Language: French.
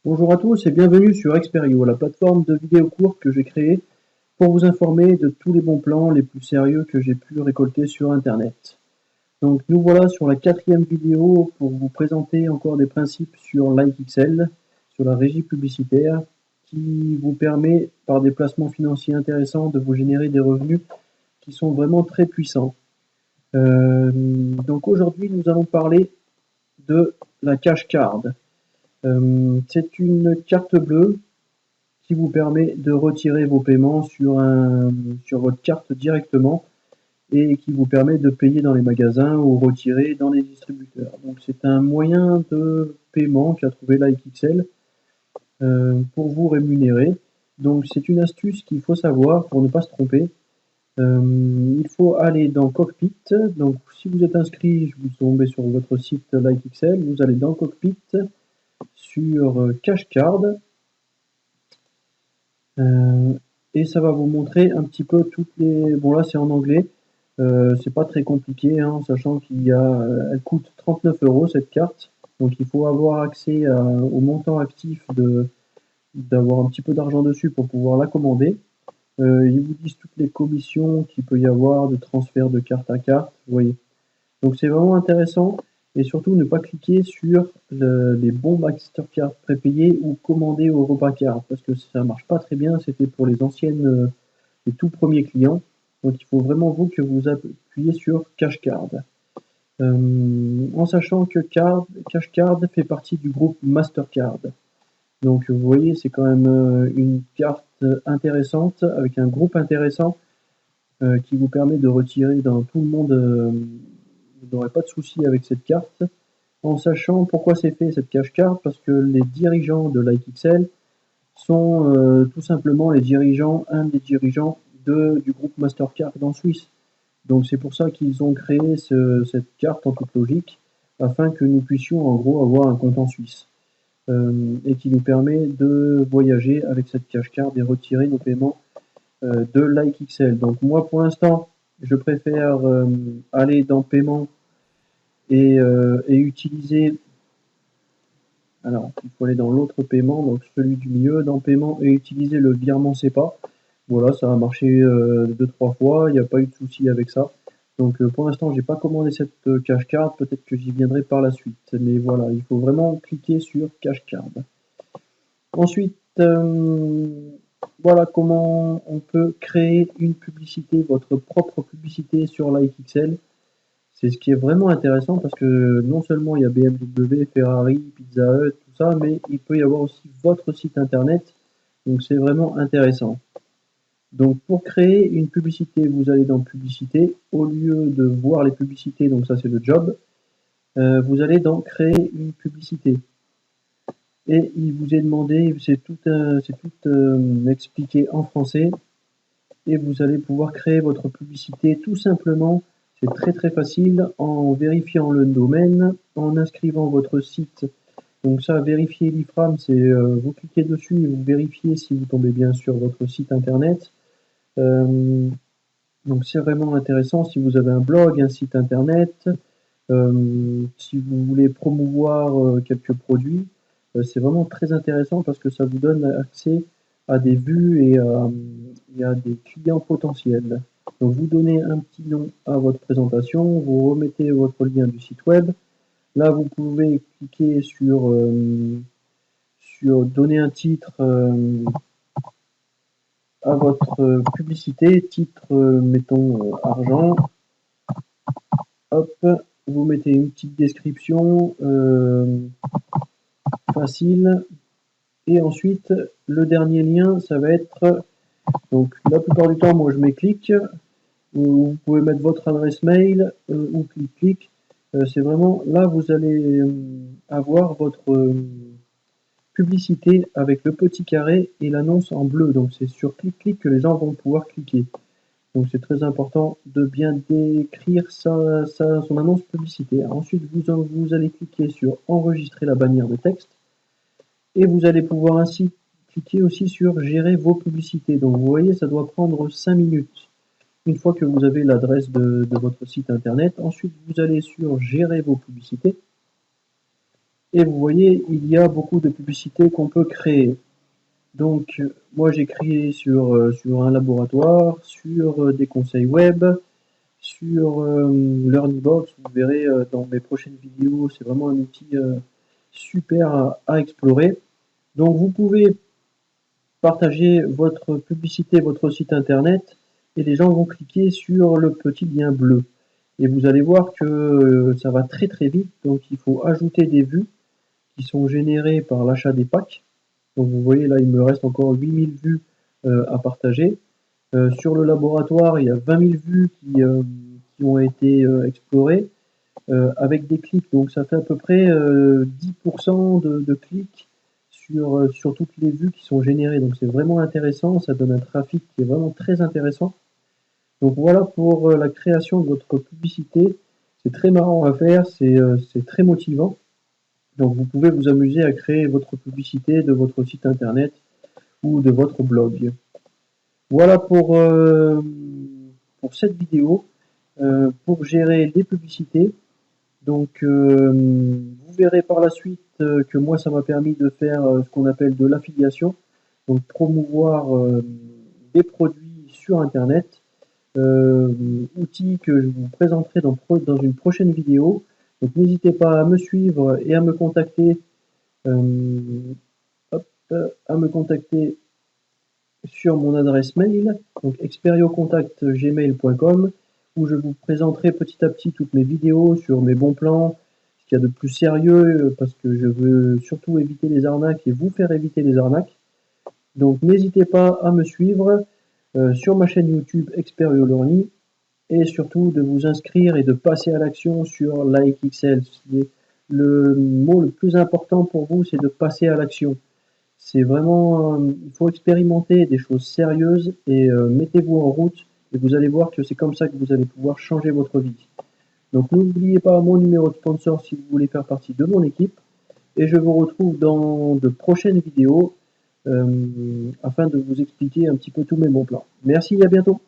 Bonjour à tous et bienvenue sur Experio, la plateforme de vidéos courtes que j'ai créée pour vous informer de tous les bons plans les plus sérieux que j'ai pu récolter sur Internet. Donc nous voilà sur la quatrième vidéo pour vous présenter encore des principes sur LikeXL, sur la régie publicitaire, qui vous permet par des placements financiers intéressants de vous générer des revenus qui sont vraiment très puissants. Donc aujourd'hui nous allons parler de la cash card. C'est une carte bleue qui vous permet de retirer vos paiements sur votre carte directement et qui vous permet de payer dans les magasins ou retirer dans les distributeurs. Donc c'est un moyen de paiement qu'a trouvé LikeXL pour vous rémunérer. Donc c'est une astuce qu'il faut savoir pour ne pas se tromper. Il faut aller dans Cockpit. Donc si vous êtes inscrit, vous tombez sur votre site LikeXL, vous allez dans Cockpit sur Cash Card. Et ça va vous montrer un petit peu toutes les... Bon là c'est en anglais, c'est pas très compliqué, hein, sachant elle coûte 39 € cette carte, donc il faut avoir accès au montant actif d'avoir un petit peu d'argent dessus pour pouvoir la commander. Ils vous disent toutes les commissions qu'il peut y avoir de transfert de carte à carte, vous voyez. Donc c'est vraiment intéressant et surtout ne pas cliquer sur les bons Mastercard prépayés ou commandés au Europacard parce que ça marche pas très bien, c'était pour les les tout premiers clients. Donc il faut vraiment que vous appuyez sur Cash Card. En sachant que Cash Card fait partie du groupe Mastercard. Donc vous voyez, c'est quand même une carte intéressante avec un groupe intéressant qui vous permet de retirer dans tout le monde. Vous n'aurez pas de souci avec cette carte. En sachant pourquoi c'est fait cette cash card, parce que les dirigeants de LikeXL sont tout simplement un des dirigeants du groupe Mastercard en Suisse. Donc c'est pour ça qu'ils ont créé cette carte en toute logique, afin que nous puissions en gros avoir un compte en Suisse. Et qui nous permet de voyager avec cette cash card et retirer nos paiements de LikeXL. Donc moi pour l'instant, je préfère aller dans paiement et utiliser. Alors, il faut aller dans l'autre paiement, donc celui du milieu, dans paiement et utiliser le virement SEPA. Voilà, ça a marché 2-3 fois, il n'y a pas eu de souci avec ça. Donc pour l'instant, j'ai pas commandé cette cash card, peut-être que j'y viendrai par la suite. Mais voilà, il faut vraiment cliquer sur cash card. Ensuite, voilà comment on peut créer une publicité, votre propre publicité sur LikeXL. C'est ce qui est vraiment intéressant parce que non seulement il y a BMW, Ferrari, Pizza Hut, tout ça, mais il peut y avoir aussi votre site internet. Donc c'est vraiment intéressant. Donc pour créer une publicité, vous allez dans publicité. Au lieu de voir les publicités, donc ça c'est le job, vous allez dans créer une publicité. Et il vous est demandé, c'est tout expliqué en français. Et vous allez pouvoir créer votre publicité tout simplement. C'est très très facile en vérifiant le domaine, en inscrivant votre site. Donc ça, vérifier l'IFRAM, c'est vous cliquez dessus et vous vérifiez si vous tombez bien sur votre site internet. Donc c'est vraiment intéressant si vous avez un blog, un site internet, si vous voulez promouvoir quelques produits. C'est vraiment très intéressant parce que ça vous donne accès à des vues et à des clients potentiels. Donc vous donnez un petit nom à votre présentation, vous remettez votre lien du site web. Là, vous pouvez cliquer sur donner un titre à votre publicité, titre, mettons, argent. Hop, vous mettez une petite description facile. Et ensuite, le dernier lien, ça va être, donc la plupart du temps, moi je mets clic, vous pouvez mettre votre adresse mail ou clic. C'est vraiment, là vous allez avoir votre publicité avec le petit carré et l'annonce en bleu. Donc c'est sur clic que les gens vont pouvoir cliquer. Donc c'est très important de bien décrire son annonce publicitaire. Ensuite, vous allez cliquer sur enregistrer la bannière de texte. Et vous allez pouvoir ainsi cliquer aussi sur gérer vos publicités. Donc vous voyez, ça doit prendre 5 minutes. Une fois que vous avez l'adresse de votre site internet, ensuite vous allez sur gérer vos publicités. Et vous voyez, il y a beaucoup de publicités qu'on peut créer. Donc, moi j'ai créé sur un laboratoire, sur des conseils web, sur LearnyBox. Vous verrez dans mes prochaines vidéos, c'est vraiment un outil super à explorer. Donc, vous pouvez partager votre publicité, votre site internet, et les gens vont cliquer sur le petit lien bleu. Et vous allez voir que ça va très très vite, donc il faut ajouter des vues qui sont générées par l'achat des packs. Donc vous voyez là, il me reste encore 8000 vues à partager. Sur le laboratoire, il y a 20 000 vues qui ont été explorées avec des clics. Donc ça fait à peu près 10% de clics sur toutes les vues qui sont générées. Donc c'est vraiment intéressant, ça donne un trafic qui est vraiment très intéressant. Donc voilà pour la création de votre publicité. C'est très marrant à faire, c'est très motivant. Donc vous pouvez vous amuser à créer votre publicité de votre site internet ou de votre blog. Voilà pour cette vidéo, pour gérer les publicités. Donc vous verrez par la suite que moi ça m'a permis de faire ce qu'on appelle de l'affiliation, donc promouvoir des produits sur internet, outil que je vous présenterai dans une prochaine vidéo. Donc n'hésitez pas à me suivre et à me contacter, hop, à me contacter sur mon adresse mail, donc experiocontact@gmail.com, où je vous présenterai petit à petit toutes mes vidéos sur mes bons plans, ce qu'il y a de plus sérieux, parce que je veux surtout éviter les arnaques et vous faire éviter les arnaques. Donc n'hésitez pas à me suivre sur ma chaîne YouTube Experio Learning, et surtout de vous inscrire et de passer à l'action sur LikeXL. Le mot le plus important pour vous, c'est de passer à l'action. C'est vraiment, il faut expérimenter des choses sérieuses et mettez-vous en route et vous allez voir que c'est comme ça que vous allez pouvoir changer votre vie. Donc n'oubliez pas mon numéro de sponsor si vous voulez faire partie de mon équipe, et je vous retrouve dans de prochaines vidéos afin de vous expliquer un petit peu tous mes bons plans. Merci, à bientôt.